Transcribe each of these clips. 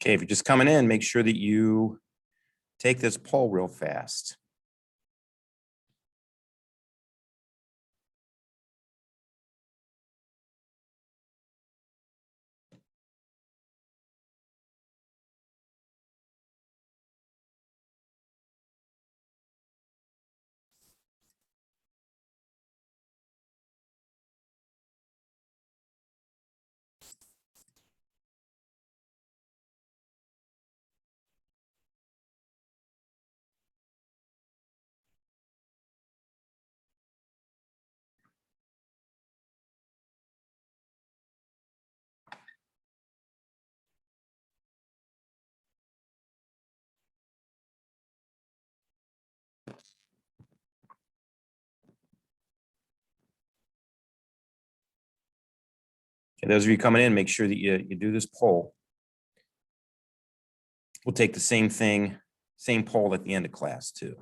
Okay, if you're just coming in, make sure that you take this poll real fast. Okay, those of you coming in, make sure that you do this poll. We'll take the same thing, same poll at the end of class too.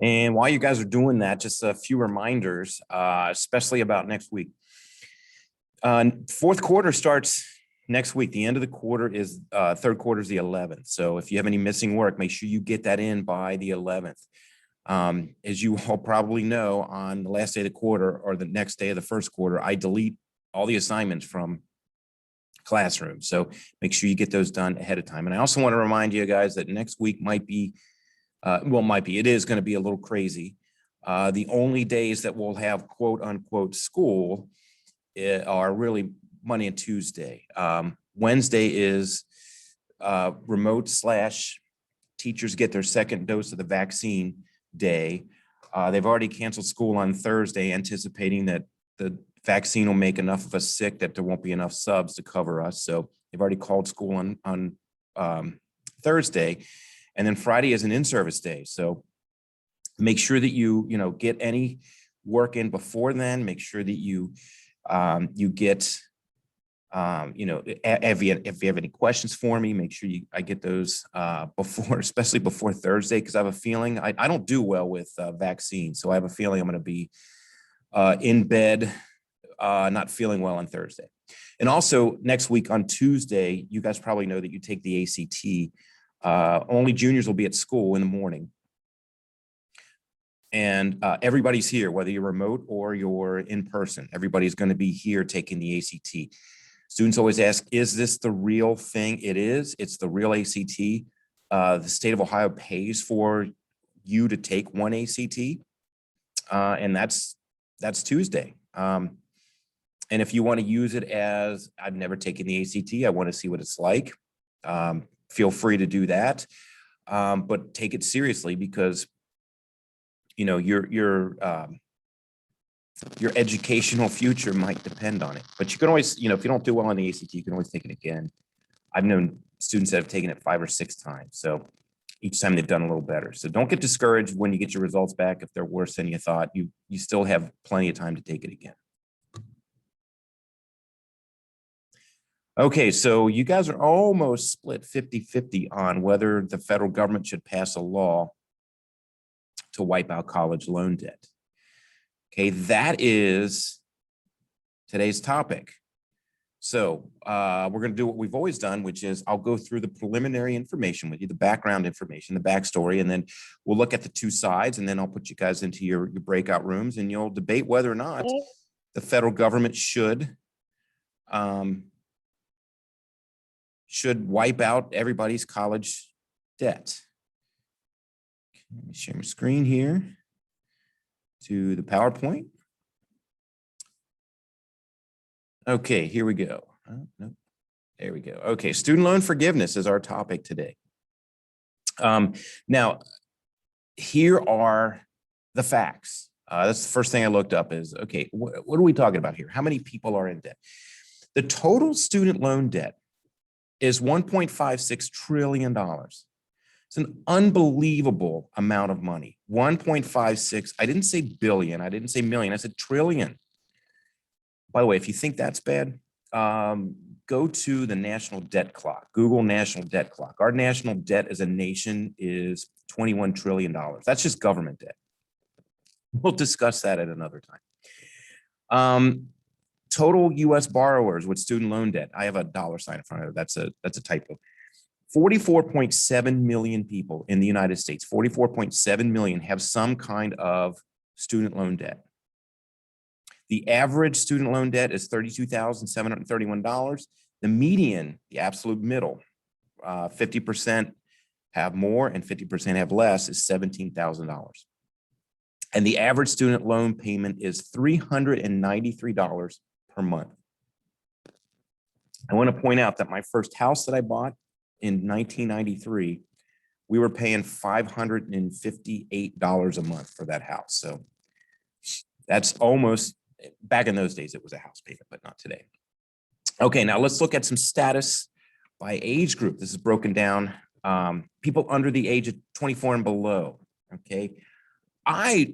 And while you guys are doing that, just a few reminders, especially about next week. Fourth quarter starts next week. The end of the quarter is third quarter is the 11th. So if you have any missing work, make sure you get that in by the 11th. As you all probably know, on the last day of the quarter or the next day of the first quarter, I delete all the assignments from Classroom. So make sure you get those done ahead of time. And I also want to remind you guys that next week might be, it is going to be a little crazy. The only days that we'll have quote unquote school are really Monday and Tuesday. Wednesday is remote / teachers get their second dose of the vaccine day. They've already canceled school on Thursday, anticipating that the vaccine will make enough of us sick that there won't be enough subs to cover us. So they've already called school on Thursday. And then Friday is an in-service day. So make sure that you get any work in before then. Make sure that you get, if you have any questions for me, make sure I get those before, especially before Thursday, because I have a feeling I don't do well with vaccines. So I have a feeling I'm going to be in bed, not feeling well on Thursday. And also next week on Tuesday, you guys probably know that you take the ACT. Only juniors will be at school in the morning. And everybody's here, whether you're remote or you're in person. Everybody's going to be here taking the ACT. Students always ask, is this the real thing? It is. It's the real ACT. The state of Ohio pays for you to take one ACT, and that's Tuesday. And if you want to use it as, I've never taken the ACT, I want to see what it's like, feel free to do that, but take it seriously, because your educational future might depend on it. But you can always, if you don't do well on the ACT, you can always take it again. I've known students that have taken it 5 or 6 times. So each time they've done a little better. So don't get discouraged when you get your results back. If they're worse than you thought, you still have plenty of time to take it again. Okay, so you guys are almost split 50-50 on whether the federal government should pass a law to wipe out college loan debt. Okay, that is today's topic. So we're going to do what we've always done, which is I'll go through the preliminary information with you, the background information, the backstory, and then we'll look at the two sides, and then I'll put you guys into your breakout rooms, and you'll debate whether or not the federal government should wipe out everybody's college debt. Let me share my screen here to the PowerPoint. Okay, here we go. No, there we go. Okay, student loan forgiveness is our topic today. Now, here are the facts. That's the first thing I looked up is, okay, what are we talking about here? How many people are in debt? The total student loan debt is $1.56 trillion. It's an unbelievable amount of money. 1.56, I didn't say billion, I didn't say million, I said trillion. By the way, if you think that's bad, go to the national debt clock, Google national debt clock. Our national debt as a nation is $21 trillion. That's just government debt. We'll discuss that at another time. Total US borrowers with student loan debt. I have a dollar sign in front of it. That's a typo. 44.7 million people in the United States, 44.7 million have some kind of student loan debt. The average student loan debt is $32,731. The median, the absolute middle, 50% have more and 50% have less, is $17,000. And the average student loan payment is $393 per month. I want to point out that my first house that I bought in 1993, we were paying $558 a month for that house. So that's almost, back in those days, it was a house payment, but not today. Okay, now let's look at some status by age group. This is broken down. People under the age of 24 and below, okay? I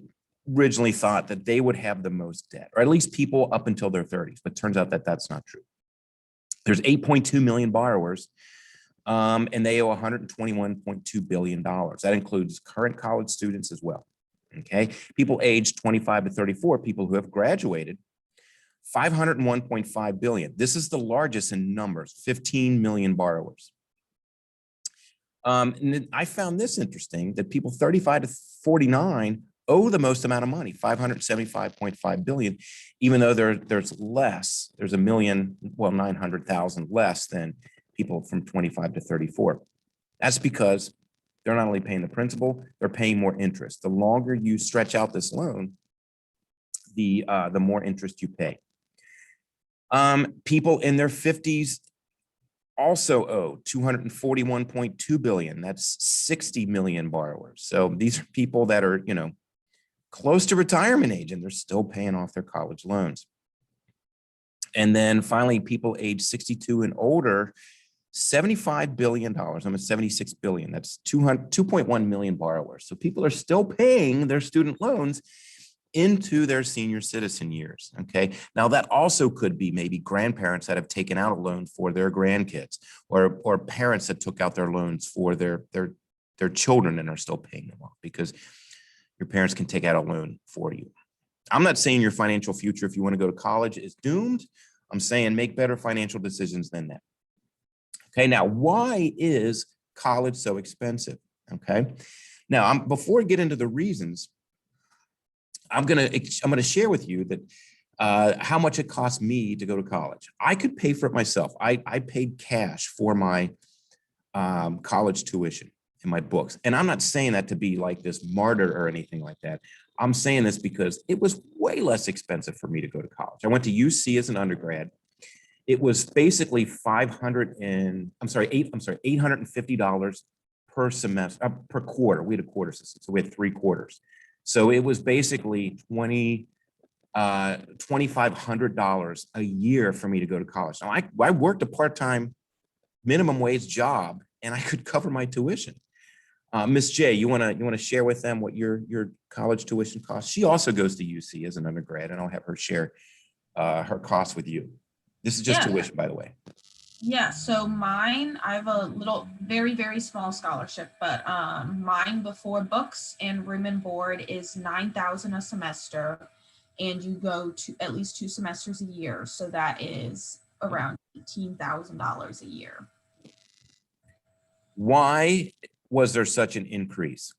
originally thought that they would have the most debt, or at least people up until their 30s, but turns out that that's not true. There's 8.2 million borrowers, and they owe $121.2 billion. That includes current college students as well, okay? People aged 25 to 34, people who have graduated, $501.5 billion. This is the largest in numbers, 15 million borrowers. And I found this interesting, that people 35 to 49 owe the most amount of money, $575.5 billion, even though there's less, there's 900,000 less than people from 25 to 34. That's because they're not only paying the principal, they're paying more interest. The longer you stretch out this loan, the more interest you pay. People in their 50s also owe $241.2 billion. That's 60 million borrowers. So these are people that are, close to retirement age, and they're still paying off their college loans. And then finally, people age 62 and older, $75 billion, almost 76 billion. That's 2.1 million borrowers. So people are still paying their student loans into their senior citizen years, okay? Now that also could be maybe grandparents that have taken out a loan for their grandkids, or parents that took out their loans for their children and are still paying them off, because your parents can take out a loan for you. I'm not saying your financial future, if you want to go to college, is doomed. I'm saying make better financial decisions than that. Okay, now why is college so expensive? Okay, now before I get into the reasons, I'm gonna share with you that how much it cost me to go to college. I could pay for it myself. I paid cash for my college tuition in my books, and I'm not saying that to be like this martyr or anything like that. I'm saying this because it was way less expensive for me to go to college. I went to UC as an undergrad. It was basically $850 per semester, per quarter. We had a quarter system, so we had 3 quarters. So it was basically $2,500 a year for me to go to college. Now I worked a part-time minimum wage job, and I could cover my tuition. Ms. J, you wanna share with them what your college tuition costs? She also goes to UC as an undergrad, and I'll have her share her costs with you. This is just tuition, by the way. Yeah, so mine, I have a little, very, very small scholarship, but mine before books and room and board is $9,000 a semester, and you go to at least 2 semesters a year. So that is around $18,000 a year. Why was there such an increase?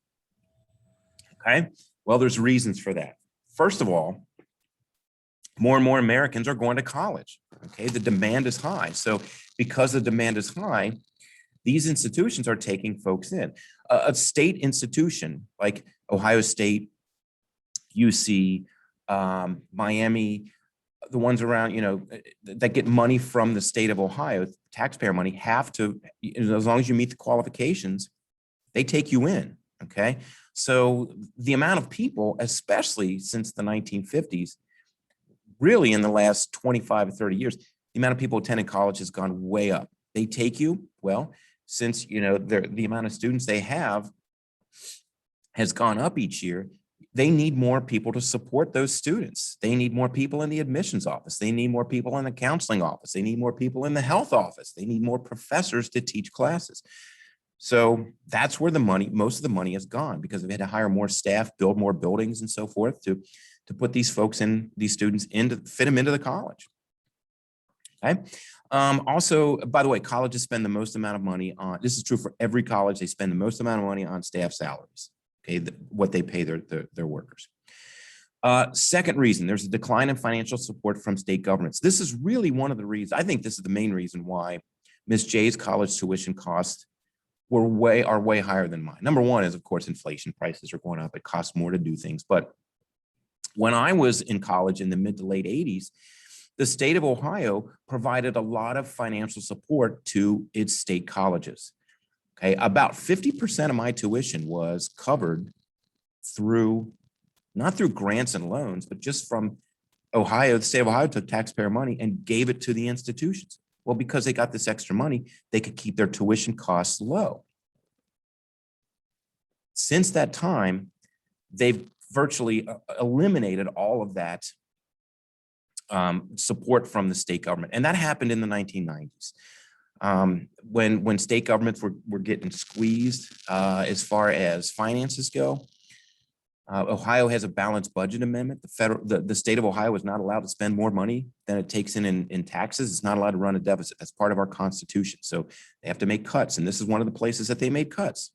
Okay, well, there's reasons for that. First of all, more and more Americans are going to college. Okay, the demand is high. So because the demand is high, these institutions are taking folks in. A state institution like Ohio State, UC, Miami, the ones around, that get money from the state of Ohio, taxpayer money, have to, as long as you meet the qualifications, they take you in, okay? So the amount of people, especially since the 1950s, really in the last 25 or 30 years, the amount of people attending college has gone way up. They take you, well, since the amount of students they have has gone up each year, they need more people to support those students. They need more people in the admissions office. They need more people in the counseling office. They need more people in the health office. They need more professors to teach classes. So that's where the money, most of the money has gone, because they had to hire more staff, build more buildings and so forth to put these folks in, these students into, fit them into the college. Okay. Also, by the way, colleges spend the most amount of money on, this is true for every college, they spend the most amount of money on staff salaries. Okay, what they pay their workers. Second reason, there's a decline in financial support from state governments. This is really one of the reasons, I think this is the main reason why Ms. J's college tuition costs are way higher than mine. Number one is, of course, inflation. Prices are going up. It costs more to do things. But when I was in college in the mid to late 80s, the state of Ohio provided a lot of financial support to its state colleges. Okay, about 50% of my tuition was covered through, not through grants and loans, but just from Ohio. The state of Ohio took taxpayer money and gave it to the institutions. Well, because they got this extra money, they could keep their tuition costs low. Since that time, they've virtually eliminated all of that support from the state government. And that happened in the 1990s. When state governments were getting squeezed as far as finances go. Ohio has a balanced budget amendment. The state of Ohio is not allowed to spend more money than it takes in taxes. It's not allowed to run a deficit. That's part of our Constitution. So they have to make cuts. And this is one of the places that they made cuts.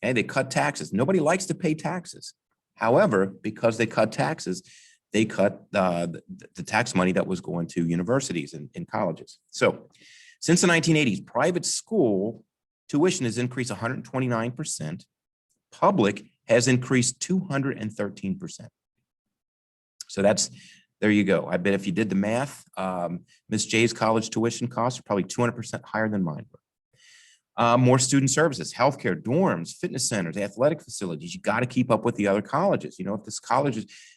Okay, they cut taxes. Nobody likes to pay taxes. However, because they cut taxes, they cut the tax money that was going to universities and colleges. So since the 1980s, private school tuition has increased 129%. Public has increased 213%. So there you go. I bet if you did the math, Ms. J's college tuition costs are probably 200% higher than mine were. More student services, healthcare, dorms, fitness centers, athletic facilities. You got to keep up with the other colleges. You know,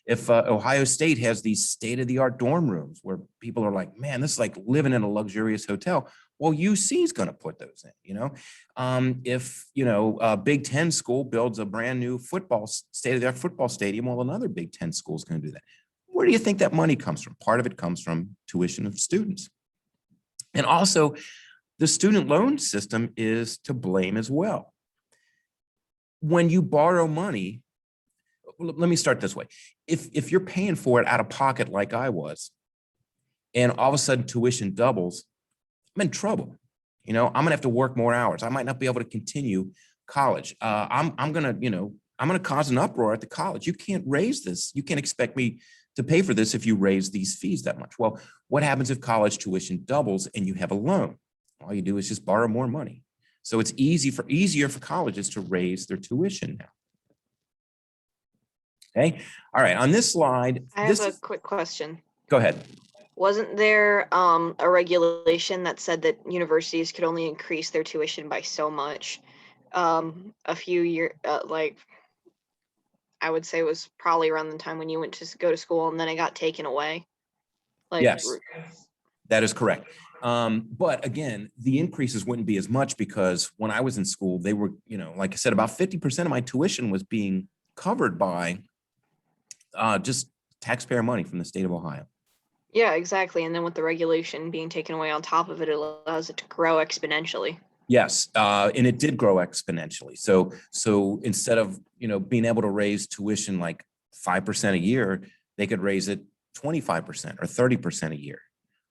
if Ohio State has these state-of-the-art dorm rooms where people are like, man, this is like living in a luxurious hotel. Well, UC is going to put those in, you know. If, you know, a Big Ten school builds a brand new state-of-the-art football stadium, well, another Big Ten school is going to do that. Where do you think that money comes from? Part of it comes from tuition of students. And also, the student loan system is to blame as well. When you borrow money, let me start this way. If you're paying for it out of pocket like I was, and all of a sudden tuition doubles, I'm in trouble. You know, I'm gonna have to work more hours. I might not be able to continue college. I'm gonna cause an uproar at the college. You can't raise this. You can't expect me to pay for this if you raise these fees that much. Well, what happens if college tuition doubles and you have a loan? All you do is just borrow more money. So it's easier for colleges to raise their tuition now. Okay. All right. On this slide, I have a quick question. Go ahead. Wasn't there a regulation that said that universities could only increase their tuition by so much? A few years, like I would say it was probably around the time when you went to go to school, and then it got taken away. Like, yes, that is correct. But again, the increases wouldn't be as much because when I was in school, they were, you know, like I said, about 50% of my tuition was being covered by just taxpayer money from the state of Ohio. Yeah, exactly. And then with the regulation being taken away on top of it, it allows it to grow exponentially. Yes, and it did grow exponentially. So instead of, you know, being able to raise tuition like 5% a year, they could raise it 25% or 30% a year.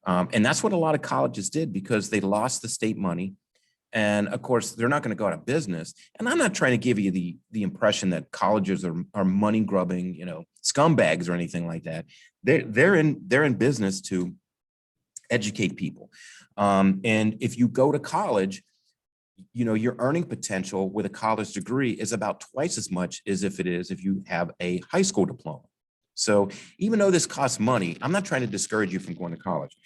And that's what a lot of colleges did because they lost the state money. And of course, they're not going to go out of business. And I'm not trying to give you the impression that colleges are money grubbing, you know, scumbags or anything like that. They're in business to educate people. And if you go to college, you know, your earning potential with a college degree is about twice as much as if you have a high school diploma. So even though this costs money, I'm not trying to discourage you from going to college.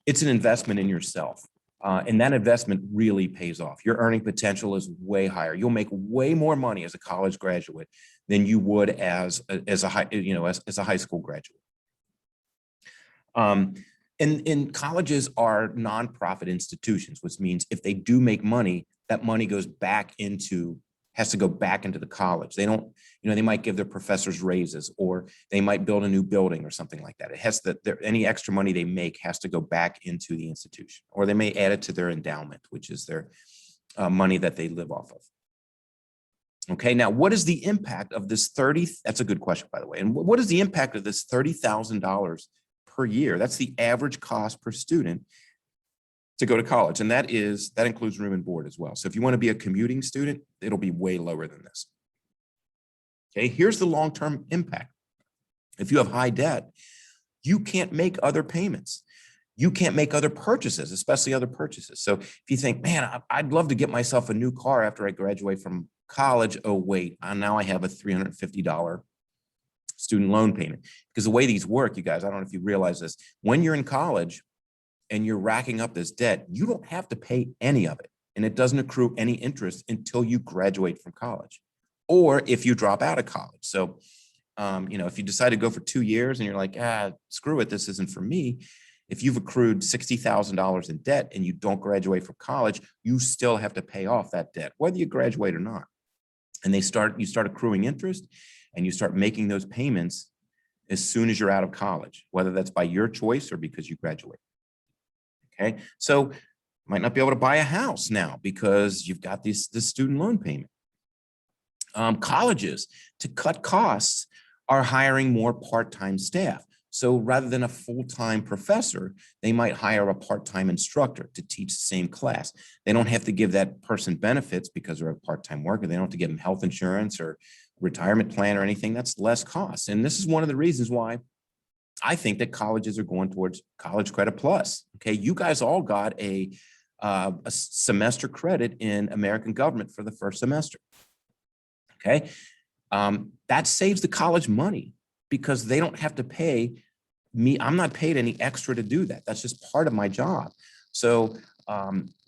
It's an investment in yourself. And that investment really pays off. Your earning potential is way higher. You'll make way more money as a college graduate than you would as a high school graduate. And colleges are nonprofit institutions, which means if they do make money, that money goes back into has to go back into the college. They don't, they might give their professors raises, or they might build a new building or something like that. It has to, any extra money they make has to go back into the institution, or they may add it to their endowment, which is their money that they live off of. Okay, now what is the impact of this 30? That's a good question, by the way. And what is the impact of this $30,000 per year? That's the average cost per student to go to college. And that includes room and board as well. So if you want to be a commuting student, it'll be way lower than this. Okay, here's the long-term impact. If you have high debt, you can't make other payments. You can't make other purchases, especially other purchases. So if you think, man, I'd love to get myself a new car after I graduate from college. Oh, wait, now I have a $350 student loan payment. Because the way these work, you guys, I don't know if you realize this, when you're in college and you're racking up this debt, you don't have to pay any of it. And it doesn't accrue any interest until you graduate from college, or if you drop out of college. So, if you decide to go for 2 years and you're like, screw it, this isn't for me. If you've accrued $60,000 in debt and you don't graduate from college, you still have to pay off that debt, whether you graduate or not. And you start accruing interest, and you start making those payments as soon as you're out of college, whether that's by your choice or because you graduate. Okay, so you might not be able to buy a house now because you've got this student loan payment. Colleges, to cut costs, are hiring more part-time staff. So rather than a full-time professor, they might hire a part-time instructor to teach the same class. They don't have to give that person benefits because they're a part-time worker. They don't have to give them health insurance or retirement plan or anything. That's less cost. And this is one of the reasons why I think that colleges are going towards College Credit Plus. Okay, you guys all got a semester credit in American government for the first semester. Okay, that saves the college money, because they don't have to pay me. I'm not paid any extra to do that. That's just part of my job. So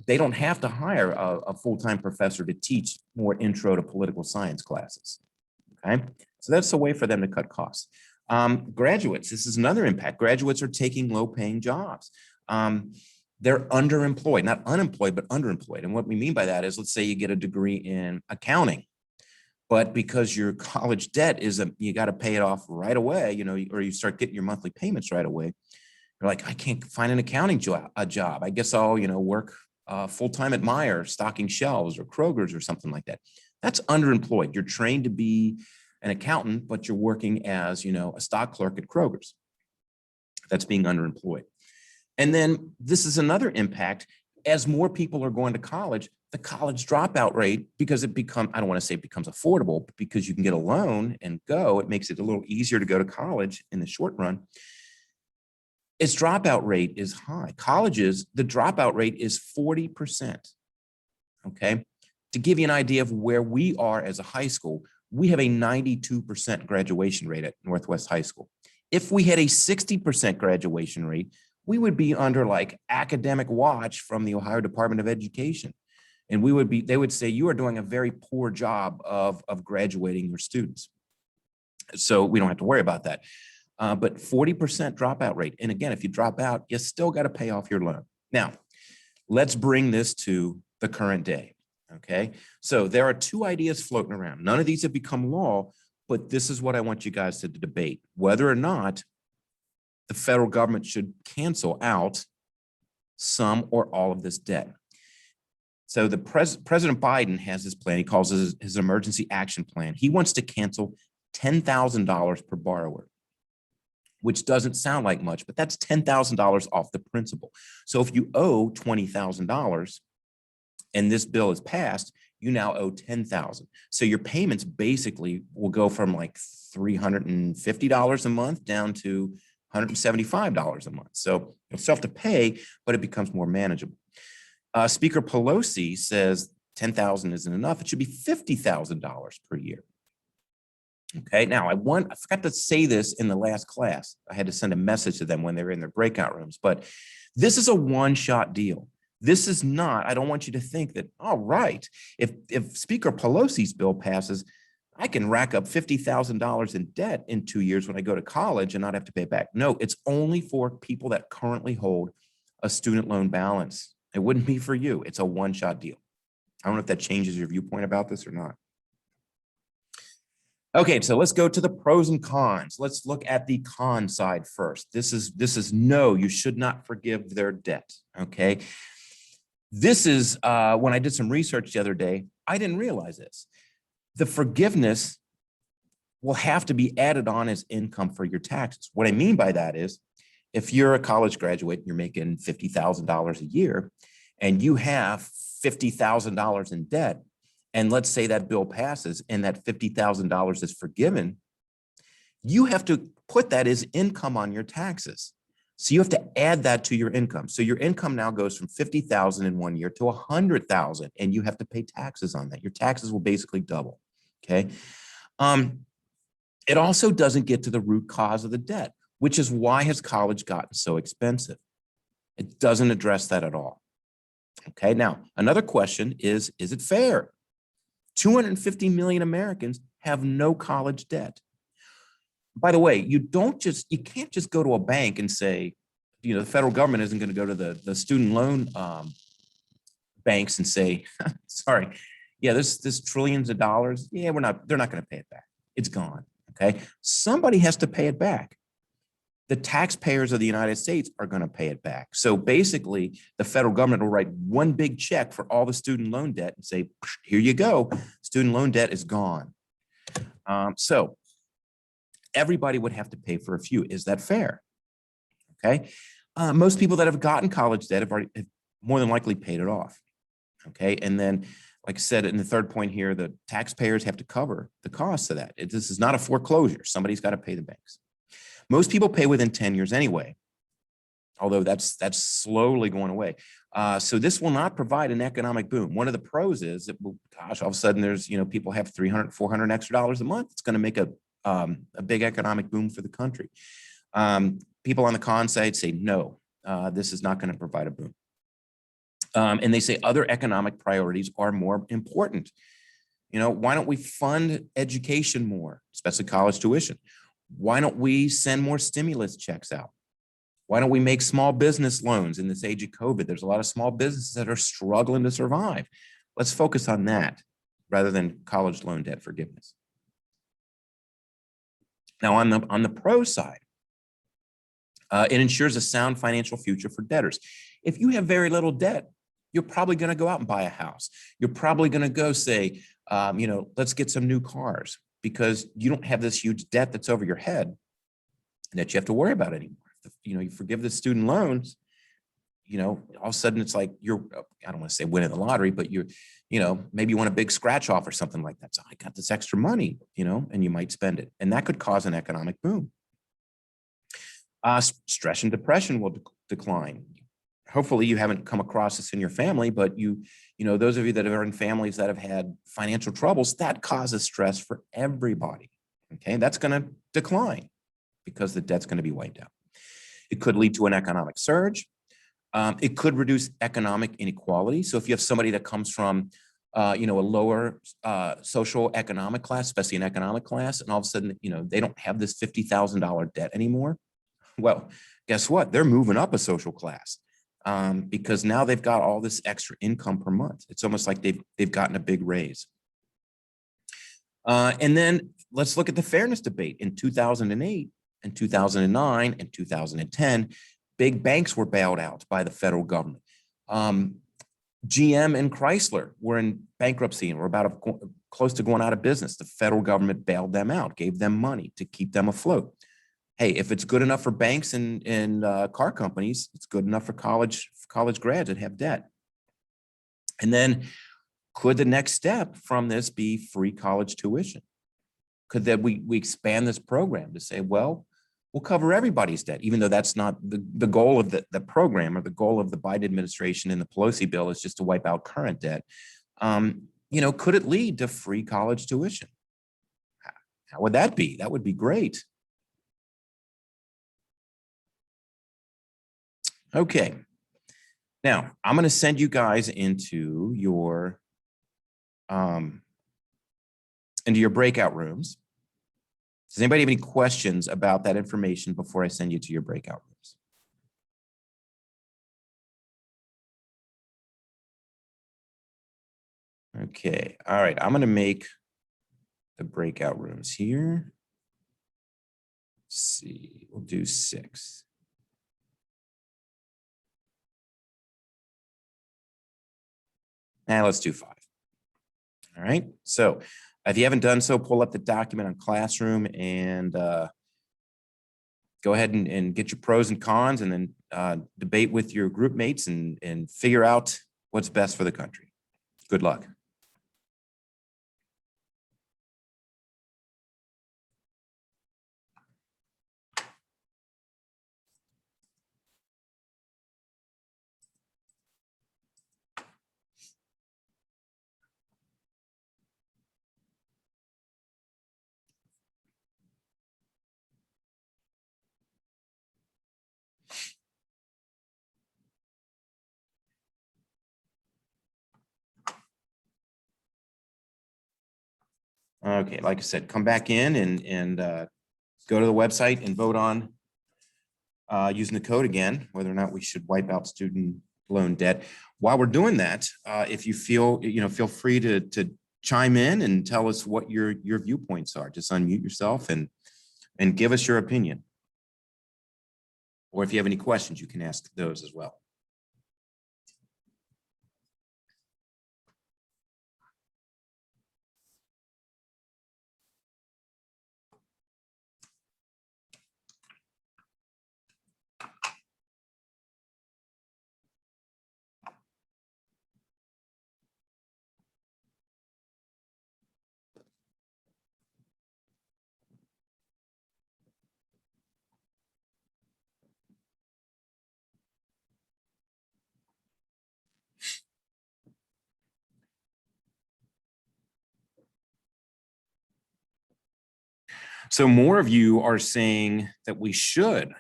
they don't have to hire a full-time professor to teach more intro to political science classes. Okay, so that's a way for them to cut costs. Graduates, this is another impact. Graduates are taking low-paying jobs. They're underemployed, not unemployed, but underemployed. And what we mean by that is, let's say you get a degree in accounting, but because your college debt is you got to pay it off right away, or you start getting your monthly payments right away. You're like, I can't find an accounting job. I guess I'll, work full-time at Meijer, stocking shelves, or Kroger's or something like that. That's underemployed. You're trained to be an accountant, but you're working as, a stock clerk at Kroger's. That's being underemployed. And then this is another impact. As more people are going to college, the college dropout rate, because I don't want to say it becomes affordable, but because you can get a loan and go, it makes it a little easier to go to college in the short run. Its dropout rate is high. Colleges, the dropout rate is 40%. Okay. To give you an idea of where we are as a high school, we have a 92% graduation rate at Northwest High School. If we had a 60% graduation rate, we would be under like academic watch from the Ohio Department of Education. And they would say, you are doing a very poor job of graduating your students. So we don't have to worry about that. But 40% dropout rate. And again, if you drop out, you still got to pay off your loan. Now, let's bring this to the current day. Okay. So there are two ideas floating around. None of these have become law, but this is what I want you guys to debate, whether or not the federal government should cancel out some or all of this debt. So the President Biden has this plan. He calls it his emergency action plan. He wants to cancel $10,000 per borrower, which doesn't sound like much, but that's $10,000 off the principal. So if you owe $20,000 and this bill is passed, you now owe $10,000. So your payments basically will go from like $350 a month down to $175 a month. So you'll still have to pay, but it becomes more manageable. Speaker Pelosi says $10,000 isn't enough. It should be $50,000 per year. Okay, now I forgot to say this in the last class. I had to send a message to them when they were in their breakout rooms, but this is a one-shot deal. This is not, I don't want you to think that, all right, if Speaker Pelosi's bill passes, I can rack up $50,000 in debt in 2 years when I go to college and not have to pay it back. No, it's only for people that currently hold a student loan balance. It wouldn't be for you. It's a one-shot deal. I don't know if that changes your viewpoint about this or not. Okay, so let's go to the pros and cons. Let's look at the con side first. This is no, you should not forgive their debt. Okay. This is when I did some research the other day, I didn't realize this. The forgiveness will have to be added on as income for your taxes. What I mean by that is if you're a college graduate, you're making $50,000 a year and you have $50,000 in debt, and let's say that bill passes and that $50,000 is forgiven, you have to put that as income on your taxes. So you have to add that to your income. So your income now goes from 50,000 in 1 year to 100,000, and you have to pay taxes on that. Your taxes will basically double. Okay. It also doesn't get to the root cause of the debt, which is why has college gotten so expensive? It doesn't address that at all. Okay. Now, another question is it fair? 250 million Americans have no college debt. By the way, you can't just go to a bank and say, the federal government isn't going to go to the student loan banks and say, sorry, yeah, this trillions of dollars. Yeah, they're not going to pay it back. It's gone. Okay. Somebody has to pay it back. The taxpayers of the United States are going to pay it back. So basically, the federal government will write one big check for all the student loan debt and say, here you go. Student loan debt is gone. So everybody would have to pay for a few. Is that fair? Okay. Most people that have gotten college debt have more than likely paid it off. Okay. And then, like I said, in the third point here, the taxpayers have to cover the costs of that. This is not a foreclosure. Somebody's got to pay the banks. Most people pay within 10 years anyway, although that's slowly going away. So this will not provide an economic boom. One of the pros is that, well, gosh, all of a sudden there's, people have $300, $400 extra dollars a month. It's going to make a big economic boom for the country. People on the con side say, no, this is not going to provide a boom. And they say other economic priorities are more important. Why don't we fund education more, especially college tuition? Why don't we send more stimulus checks out? Why don't we make small business loans in this age of COVID? There's a lot of small businesses that are struggling to survive. Let's focus on that rather than college loan debt forgiveness. Now, on the pro side, it ensures a sound financial future for debtors. If you have very little debt, you're probably going to go out and buy a house. You're probably going to go say, let's get some new cars, because you don't have this huge debt that's over your head that you have to worry about anymore. You forgive the student loans, all of a sudden it's like I don't want to say winning the lottery, but maybe you want a big scratch off or something like that. So I got this extra money, and you might spend it. And that could cause an economic boom. Stress and depression will decline. Hopefully you haven't come across this in your family, but those of you that are in families that have had financial troubles, that causes stress for everybody. Okay, that's going to decline because the debt's going to be wiped out. It could lead to an economic surge. It could reduce economic inequality. So if you have somebody that comes from, a lower social economic class, especially an economic class, and all of a sudden, they don't have this $50,000 debt anymore. Well, guess what? They're moving up a social class because now they've got all this extra income per month. It's almost like they've gotten a big raise. And then let's look at the fairness debate. In 2008 and 2009 and 2010, big banks were bailed out by the federal government. GM and Chrysler were in bankruptcy and were close to going out of business. The federal government bailed them out, gave them money to keep them afloat. Hey, if it's good enough for banks and car companies, it's good enough for college grads that have debt. And then could the next step from this be free college tuition? Could that we expand this program to say, well, we'll cover everybody's debt, even though that's not the goal of the program, or the goal of the Biden administration and the Pelosi bill is just to wipe out current debt. Could it lead to free college tuition? How would that be? That would be great. Okay. Now, I'm going to send you guys into your breakout rooms. Does anybody have any questions about that information before I send you to your breakout rooms? Okay. All right. I'm going to make the breakout rooms here. Let's see, we'll do 6. Now let's do 5. All right, so if you haven't done so, pull up the document on Classroom and go ahead and get your pros and cons, and then debate with your group mates and figure out what's best for the country. Good luck. Okay, like I said, come back in and go to the website and vote on using the code again, whether or not we should wipe out student loan debt. While we're doing that, if you feel, feel free to chime in and tell us what your viewpoints are. Just unmute yourself and give us your opinion. Or if you have any questions, you can ask those as well. So more of you are saying that we should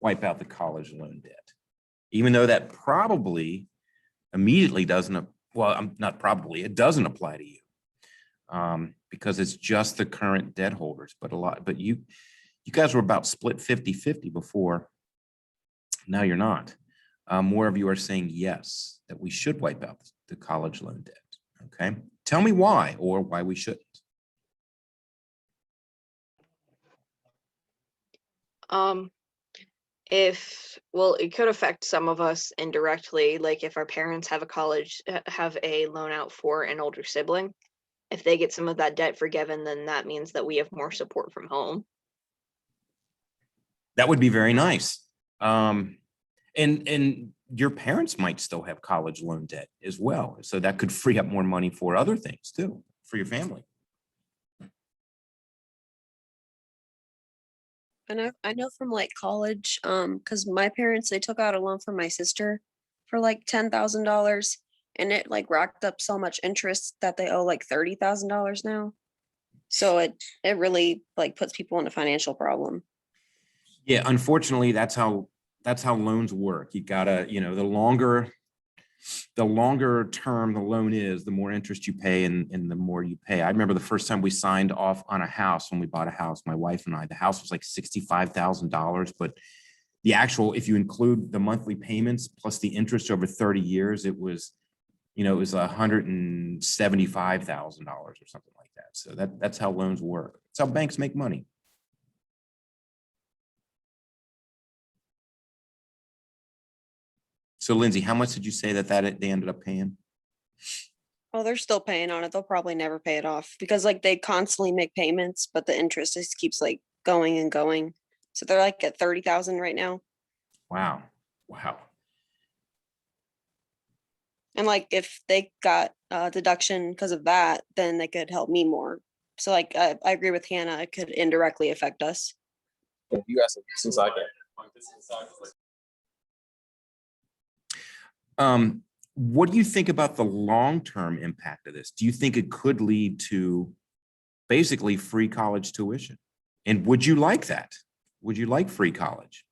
wipe out the college loan debt, even though that probably immediately doesn't, well, not probably, it doesn't apply to you because it's just the current debt holders. But you guys were about split 50-50 before. Now you're not. More of you are saying yes, that we should wipe out the college loan debt. Okay, tell me why, or why we shouldn't. Well, it could affect some of us indirectly, like if our parents have a loan out for an older sibling, if they get some of that debt forgiven, then that means that we have more support from home. That would be very nice. And your parents might still have college loan debt as well. So that could free up more money for other things too, for your family. And I know from like college, because my parents, they took out a loan for my sister for like $10,000, and it like racked up so much interest that they owe like $30,000 now. So it really like puts people in a financial problem. Yeah, unfortunately, that's how loans work. You gotta, the longer term the loan is, the more interest you pay and the more you pay. I remember the first time we signed off on a house, when we bought a house, my wife and I, the house was like $65,000, but the actual, if you include the monthly payments plus the interest over 30 years, it was $175,000 or something like that. So that's how loans work. That's how banks make money. So Lindsay, how much did you say that they ended up paying? Oh, they're still paying on it. They'll probably never pay it off because like they constantly make payments, but the interest just keeps like going and going. So they're like at 30,000 right now. Wow. And like if they got a deduction because of that, then they could help me more. So like I agree with Hannah, it could indirectly affect us. You guys, since I can. What do you think about the long-term impact of this? Do you think it could lead to basically free college tuition? And would you like that? Would you like free college?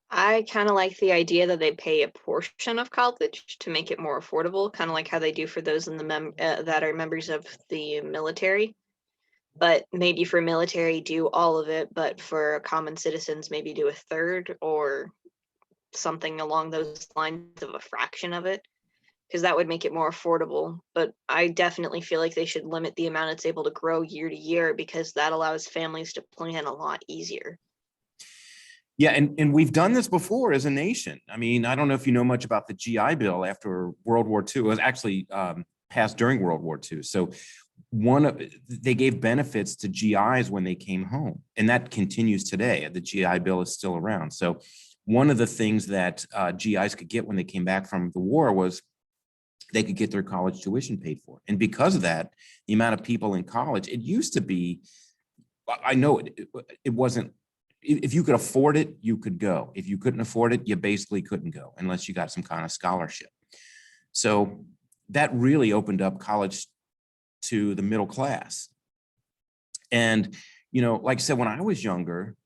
I kind of like the idea that they pay a portion of college to make it more affordable, kind of like how they do for those in the that are members of the military. But maybe for military, do all of it, but for common citizens, maybe do a third or something along those lines of a fraction of it. because that would make it more affordable. But I definitely feel like they should limit the amount it's able to grow year to year, because that allows families to plan a lot easier. Yeah, and we've done this before as a nation. I mean, I don't know if you know much about the GI Bill after World War II. It was actually passed during World War II. So they gave benefits to GIs when they came home, and that continues today. The GI Bill is still around. So one of the things that GIs could get when they came back from the war was they could get their college tuition paid for. And because of that, the amount of people in college, it used to be, I know it wasn't, if you could afford it, you could go. If you couldn't afford it, you basically couldn't go unless you got some kind of scholarship. So that really opened up college to the middle class. And, you know, like I said, when I was younger,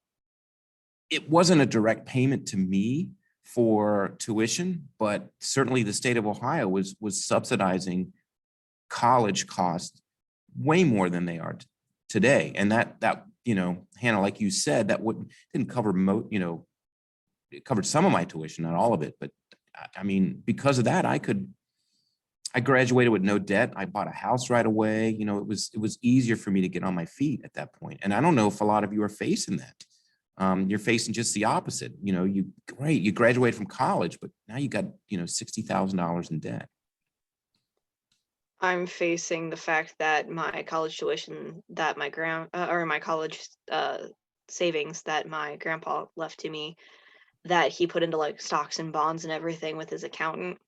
it wasn't a direct payment to me for tuition, but certainly the state of Ohio was subsidizing college costs way more than they are today. And that, you know, Hannah, like you said, that didn't cover it covered some of my tuition, not all of it. But I mean, because of that, I graduated with no debt. I bought a house right away. You know, it was easier for me to get on my feet at that point. And I don't know if a lot of you are facing that. You're facing just the opposite. You know, you graduate from college, but now you got, you know, $60,000 in debt. I'm facing the fact that my college tuition that my my college savings that my grandpa left to me, that he put into like stocks and bonds and everything with his accountant,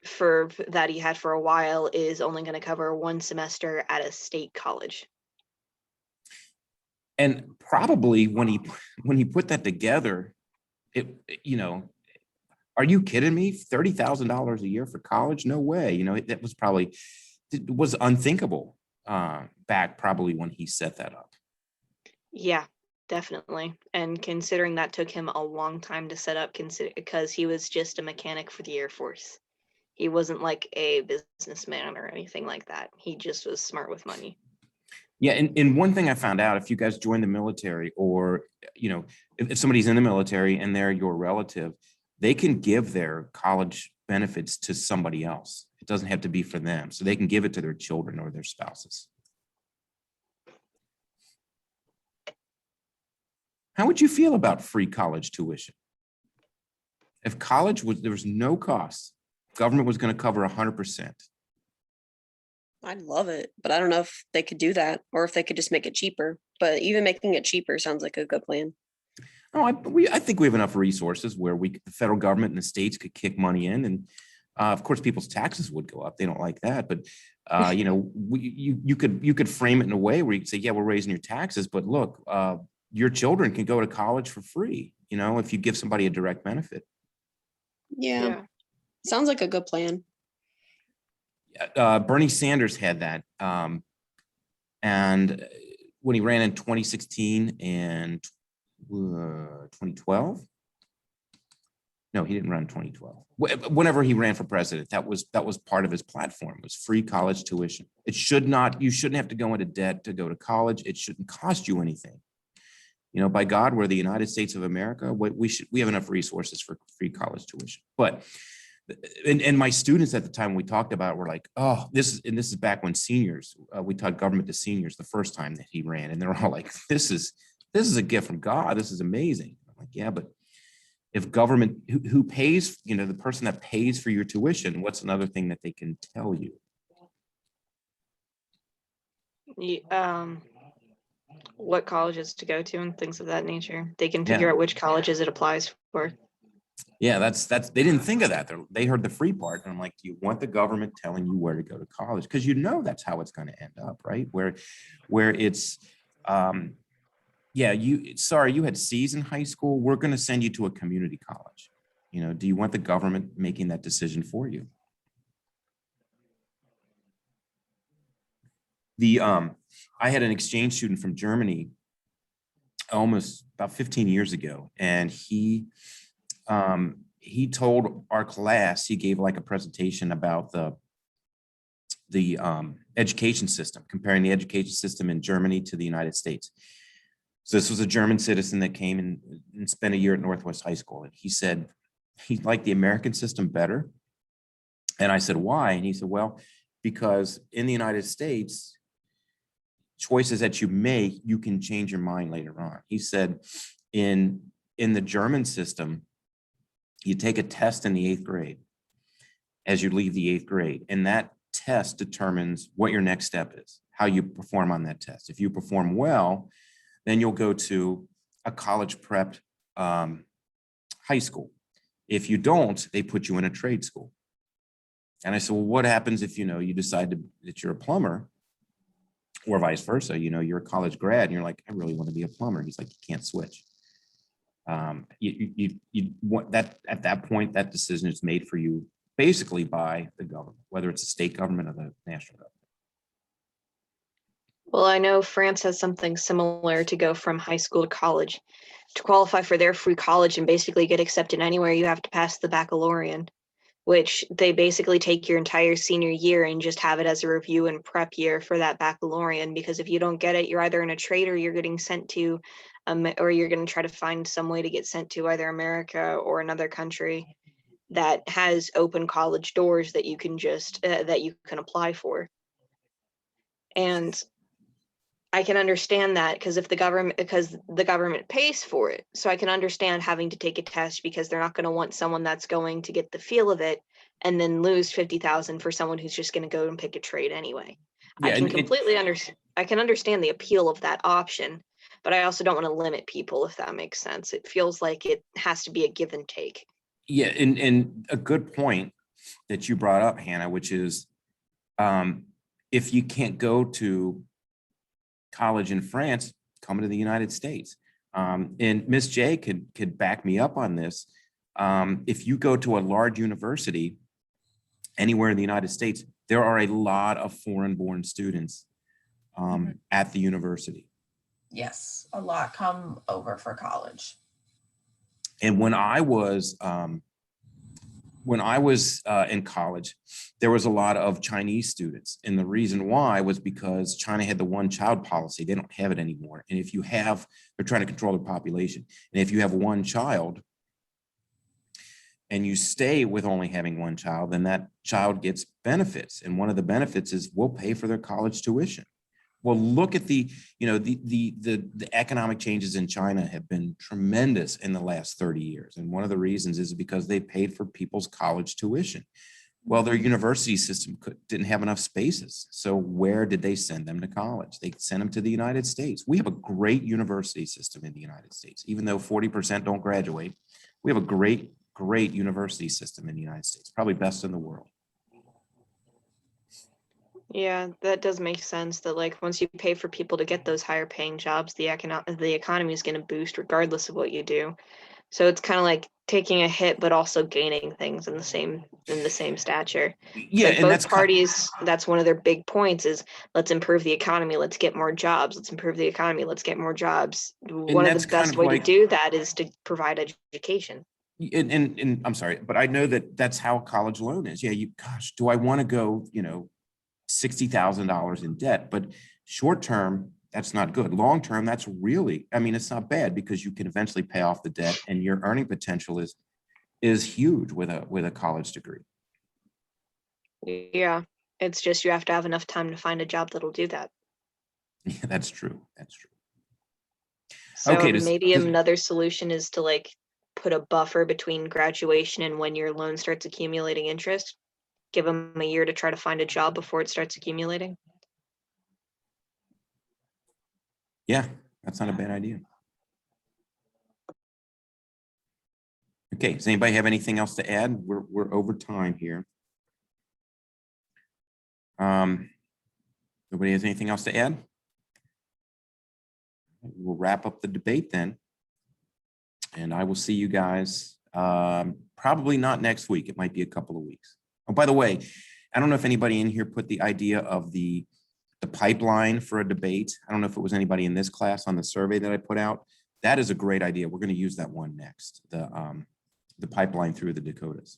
for that he had for a while, is only going to cover one semester at a state college. And probably when he put that together, you know, are you kidding me? $30,000 a year for college? No way. You know, that was probably, it was unthinkable back probably when he set that up. Yeah, definitely. And considering that took him a long time to set up, because he was just a mechanic for the Air Force. He wasn't like a businessman or anything like that. He just was smart with money. Yeah, and one thing I found out, if you guys join the military, or, you know, if somebody's in the military and they're your relative, they can give their college benefits to somebody else. It doesn't have to be for them. So they can give it to their children or their spouses. How would you feel about free college tuition? If there was no cost, government was going to cover 100%. I'd love it, but I don't know if they could do that, or if they could just make it cheaper. But even making it cheaper sounds like a good plan. Oh, I think we have enough resources where the federal government and the states could kick money in, and of course, people's taxes would go up. They don't like that, but you know, you could frame it in a way where you could say, yeah, we're raising your taxes, but look, your children can go to college for free. You know, if you give somebody a direct benefit. Yeah. Sounds like a good plan. Bernie Sanders had that, and when he ran in 2016 and 2012. No, he didn't run in 2012. Whenever he ran for president, that was part of his platform, was free college tuition. You shouldn't have to go into debt to go to college. It shouldn't cost you anything. You know, by God, we're the United States of America. We have enough resources for free college tuition. But and my students at the time we talked about were like, oh, this is back when seniors, we taught government to seniors the first time that he ran, and they're all like, this is a gift from God. This is amazing. I'm like, yeah, but if government who pays, you know, the person that pays for your tuition, what's another thing that they can tell you? What colleges to go to and things of that nature. They can figure out which colleges it applies for. Yeah, that's they didn't think of that. They heard the free part, and I'm like, do you want the government telling you where to go to college? Because you know that's how it's going to end up, right? Where it's yeah, you had C's in high school. We're going to send you to a community college. You know, do you want the government making that decision for you? I had an exchange student from Germany almost about 15 years ago, and he told our class, he gave like a presentation about the education system, comparing the education system in Germany to the United States. So this was a German citizen that came and spent a year at Northwest High School. And he said, he liked the American system better. And I said, why? And he said, well, because in the United States, choices that you make, you can change your mind later on. He said, in the German system, you take a test in the 8th grade as you leave the 8th grade, and that test determines what your next step is, how you perform on that test. If you perform well, then you'll go to a college prep high school. If you don't, they put you in a trade school. And I said, well, what happens if, you decide that you're a plumber, or vice versa? You're a college grad and you're like, I really want to be a plumber. He's like, you can't switch. You want that at that point, that decision is made for you basically by the government, whether it's the state government or the national government. Well, I know France has something similar to go from high school to college. To qualify for their free college and basically get accepted anywhere, you have to pass the baccalaureate, which they basically take your entire senior year and just have it as a review and prep year for that baccalaureate. Because if you don't get it, you're either in a trade or you're getting sent to, or you're going to try to find some way to get sent to either America or another country that has open college doors that you can just that you can apply for. And I can understand that because the government pays for it. So I can understand having to take a test because they're not going to want someone that's going to get the feel of it and then lose 50,000 for someone who's just going to go and pick a trade anyway. Yeah, I can completely I can understand the appeal of that option, but I also don't want to limit people, if that makes sense. It feels like it has to be a give and take. Yeah, and a good point that you brought up, Hannah, which is if you can't go to college in France, come to the United States. And Miss J could back me up on this. If you go to a large university anywhere in the United States, there are a lot of foreign-born students at the university. Yes, a lot come over for college. And when I was in college, there was a lot of Chinese students. And the reason why was because China had the one-child policy. They don't have it anymore. And if you have, they're trying to control their population. And if you have one child and you stay with only having one child, then that child gets benefits. And one of the benefits is we'll pay for their college tuition. Well, look at the economic changes in China have been tremendous in the last 30 years. And one of the reasons is because they paid for people's college tuition. Well, their university system didn't have enough spaces. So where did they send them to college? They sent them to the United States. We have a great university system in the United States. Even though 40% don't graduate, we have a great university system in the United States, probably best in the world. Yeah, that does make sense that like once you pay for people to get those higher paying jobs, the economy is going to boost regardless of what you do. So it's kind of like taking a hit but also gaining things in the same stature. Yeah, like and both that's parties, that's one of their big points is let's improve the economy, let's get more jobs, let's improve the economy, let's get more jobs. One of that's the kind best of way like- to do that is to provide education. And I'm sorry, but I know that that's how a college loan is. Yeah, gosh, do I want to go, $60,000 in debt? But short term, that's not good. Long term, that's really, it's not bad because you can eventually pay off the debt and your earning potential is huge with a college degree. Yeah, it's just you have to have enough time to find a job that'll do that. Yeah, that's true. That's true. So Okay, maybe another solution is to like put a buffer between graduation and when your loan starts accumulating interest. Give them a year to try to find a job before it starts accumulating. Yeah, that's not a bad idea. Okay, does anybody have anything else to add? We're over time here. Nobody has anything else to add? We'll wrap up the debate then. And I will see you guys probably not next week. It might be a couple of weeks. Oh, by the way, I don't know if anybody in here put the idea of the pipeline for a debate. I don't know if it was anybody in this class on the survey that I put out. That is a great idea. We're going to use that one next, the pipeline through the Dakotas.